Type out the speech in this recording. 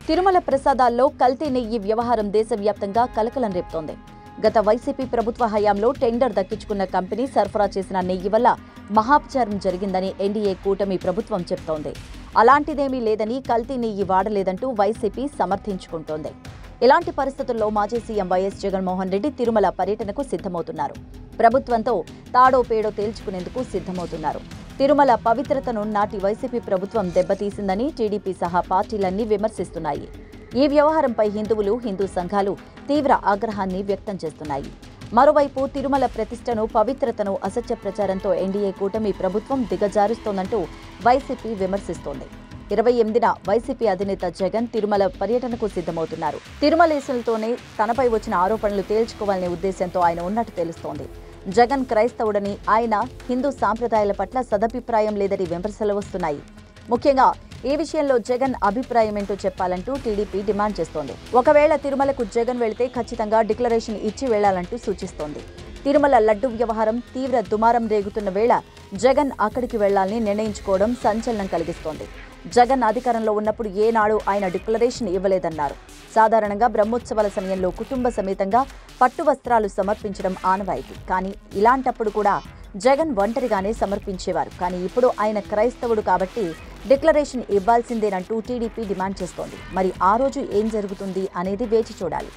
తిరుమల ప్రసాదాల్లో కల్తీ నెయ్యి వ్యవహారం దేశవ్యాప్తంగా కలకలం రేపుతోంది. గత వైసీపీ ప్రభుత్వ హయాంలో టెండర్ దక్కించుకున్న కంపెనీ సరఫరా చేసిన నెయ్యి వల్ల మహాపచారం జరిగిందని ఎన్డీఏ కూటమి ప్రభుత్వం చెబుతోంది. అలాంటిదేమీ లేదని, కల్తీ నెయ్యి వాడలేదంటూ వైసీపీ సమర్థించుకుంటోంది. ఇలాంటి పరిస్థితుల్లో మాజీ సీఎం వైఎస్ జగన్మోహన్ రెడ్డి తిరుమల పర్యటనకు సిద్ధమవుతున్నారు. ప్రభుత్వంతో తాడో పేడో తేల్చుకునేందుకు సిద్ధమవుతున్నారు. తిరుమల పవిత్రతను నాటి వైసీపీ ప్రభుత్వం దెబ్బతీసిందని టీడీపీ సహా పార్టీలన్నీ విమర్శిస్తున్నాయి. ఈ వ్యవహారంపై హిందువులు, హిందూ సంఘాలు తీవ్ర ఆగ్రహాన్ని వ్యక్తం చేస్తున్నాయి. మరోవైపు తిరుమల ప్రతిష్టను, పవిత్రతను అసత్య ప్రచారంతో ఎన్డీఏ కూటమి ప్రభుత్వం దిగజారుస్తోందంటూ వైసీపీ విమర్శిస్తోంది. 28న వైసీపీ అధినేత జగన్ తిరుమల పర్యటనకు సిద్ధమవుతున్నారు. తిరుమలేశులతోనే తనపై వచ్చిన ఆరోపణలు తేల్చుకోవాలనే ఉద్దేశంతో ఆయన ఉన్నట్టు తెలుస్తోంది. జగన్ క్రైస్తవుడని, ఆయన హిందూ సాంప్రదాయాల పట్ల సదభిప్రాయం లేదని విమర్శలు వస్తున్నాయి. ముఖ్యంగా ఈ విషయంలో జగన్ అభిప్రాయం ఏంటో చెప్పాలంటూ టీడీపీ డిమాండ్ చేస్తోంది. ఒకవేళ తిరుమలకు జగన్ వెళితే ఖచ్చితంగా డిక్లరేషన్ ఇచ్చి వెళ్లాలంటూ సూచిస్తోంది. తిరుమల లడ్డు వ్యవహారం తీవ్ర దుమారం రేగుతున్న వేళ జగన్ అక్కడికి వెళ్లాలని నిర్ణయించుకోవడం సంచలనం కలిగిస్తోంది. జగన్ అధికారంలో ఉన్నప్పుడు ఏనాడు ఆయన డిక్లరేషన్ ఇవ్వలేదన్నారు. సాధారణంగా బ్రహ్మోత్సవాల సమయంలో కుటుంబ సమేతంగా పట్టు వస్త్రాలు సమర్పించడం ఆనవాయితీ. కానీ ఇలాంటప్పుడు కూడా జగన్ ఒంటరిగానే సమర్పించేవారు. కానీ ఇప్పుడు ఆయన క్రైస్తవుడు కాబట్టి డిక్లరేషన్ ఇవ్వాల్సిందేనంటూ టీడీపీ డిమాండ్ చేస్తోంది. మరి ఆ రోజు ఏం జరుగుతుంది అనేది వేచి చూడాలి.